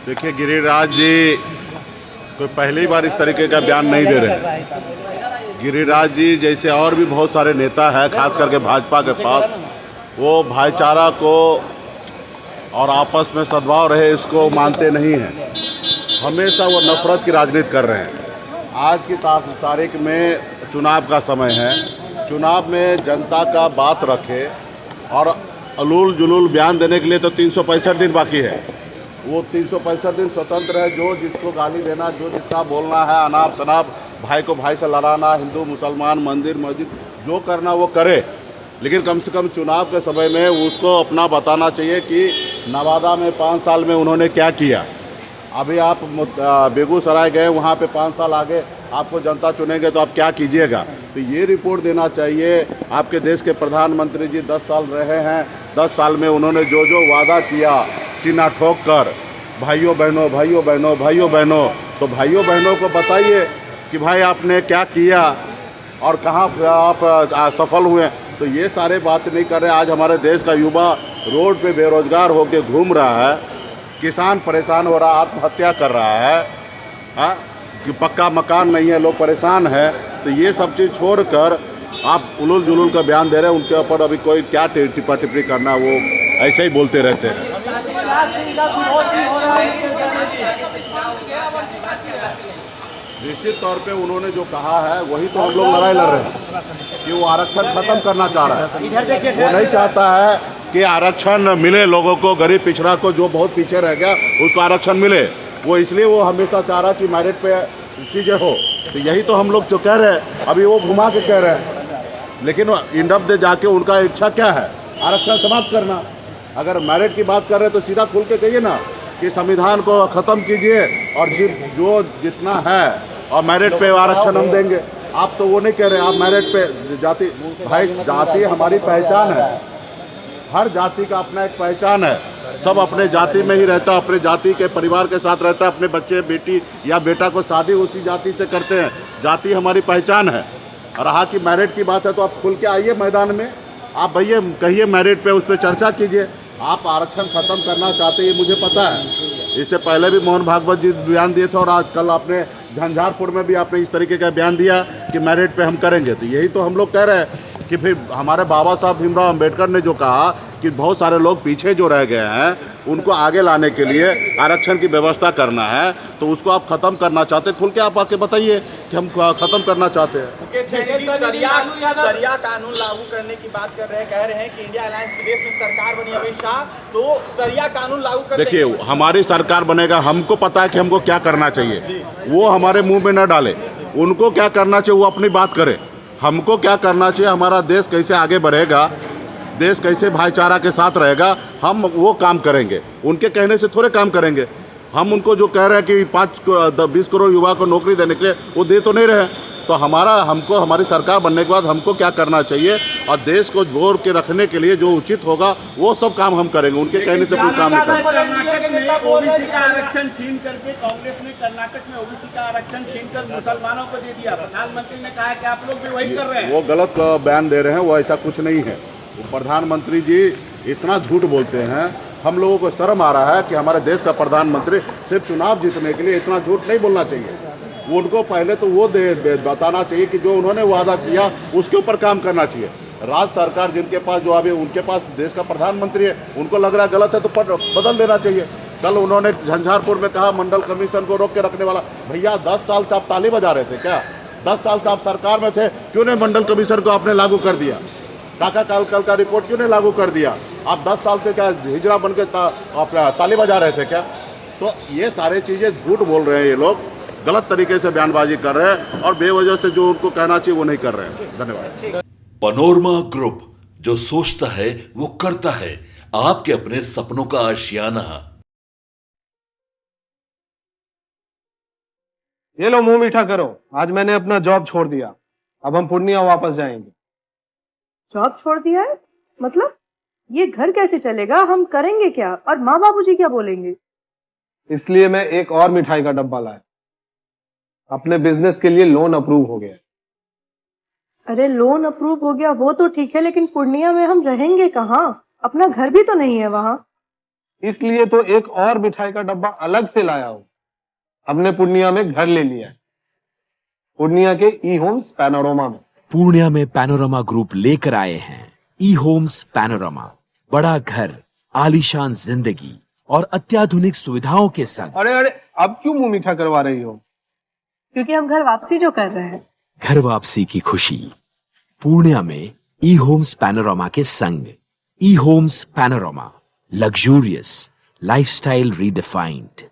देखिए, गिरिराज जी कोई पहली बार इस तरीके का बयान नहीं दे रहे हैं। गिरिराज जी जैसे और भी बहुत सारे नेता हैं, खास करके भाजपा के पास, वो भाईचारा को और आपस में सद्भाव रहे इसको मानते नहीं हैं। हमेशा वो नफरत की राजनीति कर रहे हैं। आज की तारीख में चुनाव का समय है। चुनाव में जनता का बात रखे और अलूल जुलूल बयान देने के लिए तो 365 दिन बाकी है। वो 365 दिन स्वतंत्र है। जो जिसको गाली देना, जो जितना बोलना है, अनाप शनाप भाई को भाई से लड़ाना, हिंदू मुसलमान, मंदिर मस्जिद जो करना वो करे, लेकिन कम से कम चुनाव के समय में उसको अपना बताना चाहिए कि नवादा में 5 साल में उन्होंने क्या किया। अभी आप बेगूसराय गए, वहाँ पे 5 साल आगे आपको जनता चुनेंगे तो आप क्या कीजिएगा। तो ये रिपोर्ट देना चाहिए। आपके देश के प्रधानमंत्री जी 10 साल रहे हैं। 10 साल में उन्होंने जो जो वादा किया सीना ठोक कर, भाइयों बहनों भाइयों बहनों भाइयों बहनों, तो भाइयों बहनों को बताइए कि भाई आपने क्या किया और कहाँ आप सफल हुए। तो ये सारे बात नहीं कर रहे। आज हमारे देश का युवा रोड पे बेरोजगार होकर घूम रहा है, किसान परेशान हो रहा है, आत्महत्या कर रहा है, हाँ, कि पक्का मकान नहीं है, लोग परेशान है। तो ये सब चीज़ छोड़कर आप उलूल जुलूल का बयान दे रहे हैं। उनके ऊपर अभी कोई क्या टिप्पा टिप्पणी करना, वो ऐसे ही बोलते रहते हैं। निश्चित तौर पे उन्होंने जो कहा है वही तो हम लोग लड़ाई लड़ रहे हैं कि वो आरक्षण खत्म करना चाह रहा है। वो नहीं चाहता है कि आरक्षण मिले लोगों को, गरीब पिछड़ा को, जो बहुत पीछे रह गया उसको आरक्षण मिले। वो इसलिए वो हमेशा चाह रहा कि मेरिट पे चीज़ें हो। तो यही तो हम लोग जो कह रहे हैं, अभी वो घुमा के कह रहे हैं, लेकिन इंडप दे जाके उनका इच्छा क्या है, आरक्षण समाप्त करना। अगर मेरिट की बात कर रहे हैं तो सीधा खुल के कहिए ना कि संविधान को ख़त्म कीजिए और जो जितना है और मेरिट पे आरक्षण हम देंगे। आप तो वो नहीं कह रहे, आप मेरिट पे जाति, भाई जाति हमारी पहचान है। हर जाति का अपना एक पहचान है। सब अपने जाति में ही रहता, अपने जाति के परिवार के साथ रहता है। अपने बच्चे बेटी या बेटा को शादी उसी जाति से करते हैं। जाति हमारी पहचान है। और रहा कि मेरिट की बात है तो आप खुल के आइए मैदान में, आप भैया कहिए मेरिट पे, उस पर चर्चा कीजिए। आप आरक्षण खत्म करना चाहते हैं, ये मुझे पता है। इससे पहले भी मोहन भागवत जी बयान दिए थे और आज कल आपने झंझारपुर में भी आपने इस तरीके का बयान दिया कि मेरिट पे हम करेंगे। तो यही तो हम लोग कह रहे हैं कि फिर हमारे बाबा साहब भीमराव अंबेडकर ने जो कहा कि बहुत सारे लोग पीछे जो रह गए हैं उनको आगे लाने के लिए आरक्षण की व्यवस्था करना है, तो उसको आप ख़त्म करना चाहते हैं। खुल के आप आके बताइए कि हम ख़त्म करना चाहते हैं। सरिया कानून लागू करने की बात कर रहे हैं, कह रहे हैं कि इंडिया अलायंस के देश में सरकार बनी अमित शाह, तो सरिया कानून लागू कर। देखिए, हमारी सरकार बनेगा, हमको पता है कि हमको क्या करना चाहिए। वो हमारे मुंह में न डाले। उनको क्या करना चाहिए वो अपनी बात करे। हमको क्या करना चाहिए, हमारा देश कैसे आगे बढ़ेगा, देश कैसे भाईचारा के साथ रहेगा, हम वो काम करेंगे। उनके कहने से थोड़े काम करेंगे। हम उनको जो कह रहे हैं कि 20 करोड़ युवा को नौकरी देने के लिए, वो दे तो नहीं रहे। तो हमको हमारी सरकार बनने के बाद हमको क्या करना चाहिए और देश को जोड़ के रखने के लिए जो उचित होगा वो सब काम हम करेंगे। उनके कहने से कोई काम नहीं करेंगे। कर्नाटक में ओबीसी का आरक्षण छीन करके कांग्रेस ने कर्नाटक में ओबीसी का आरक्षण छीन कर मुसलमानों को दे दिया। प्रधानमंत्री ने कहा कि आप लोग भी वही कर रहे हैं। वो गलत बयान दे रहे हैं, वो ऐसा कुछ नहीं है। प्रधानमंत्री जी इतना झूठ बोलते हैं, हम लोगों को शर्म आ रहा है कि हमारे देश का प्रधानमंत्री सिर्फ चुनाव जीतने के लिए इतना झूठ नहीं बोलना चाहिए। उनको पहले तो वो बताना चाहिए कि जो उन्होंने वादा किया उसके ऊपर काम करना चाहिए। राज्य सरकार जिनके पास जो अभी उनके पास देश का प्रधानमंत्री है, उनको लग रहा है गलत है तो बदल देना चाहिए। कल उन्होंने झंझारपुर में कहा मंडल कमीशन को रोक के रखने वाला। भैया 10 साल से आप ताली बजा रहे थे क्या? 10 साल से आप सरकार में थे, क्यों नहीं मंडल कमीशन को आपने लागू कर दिया? काका कल का रिपोर्ट क्यों नहीं लागू कर दिया? आप 10 साल से क्या हिजरा बन के ताली बजा रहे थे क्या? तो ये सारी चीज़ें झूठ बोल रहे हैं। ये लोग गलत तरीके से बयानबाजी कर रहे हैं और बेवजह से जो उनको कहना चाहिए वो नहीं कर रहे हैं। धन्यवाद। पनोरमा ग्रुप, जो सोचता है वो करता है। आपके अपने सपनों का आशियाना। ये लो, मुंह मीठा करो। आज मैंने अपना जॉब छोड़ दिया। अब हम पूर्णिया वापस जाएंगे। जॉब छोड़ दिया है? मतलब ये घर कैसे चलेगा? हम करेंगे क्या? और माँ बाबूजी क्या बोलेंगे? इसलिए मैं एक और मिठाई का डब्बा लाया। अपने बिजनेस के लिए लोन अप्रूव हो गया। अरे लोन अप्रूव हो गया वो तो ठीक है, लेकिन पूर्णिया में हम रहेंगे कहाँ? अपना घर भी तो नहीं है वहाँ। इसलिए तो एक और मिठाई का डब्बा अलग से लाया हूं। हमने पूर्णिया में घर ले लिया है, पूर्णिया के ई होम्स पैनोरमा में। पूर्णिया में पैनोरमा ग्रुप लेकर आए हैं ई होम्स पैनोरमा, बड़ा घर, आलीशान जिंदगी और अत्याधुनिक सुविधाओं के संग। अरे अरे, अब क्यों मुंह मीठा करवा रही हो? क्योंकि हम घर वापसी जो कर रहे हैं। घर वापसी की खुशी पूर्णिया में ई होम्स पैनोरमा के संग। E homes panorama, luxurious lifestyle redefined.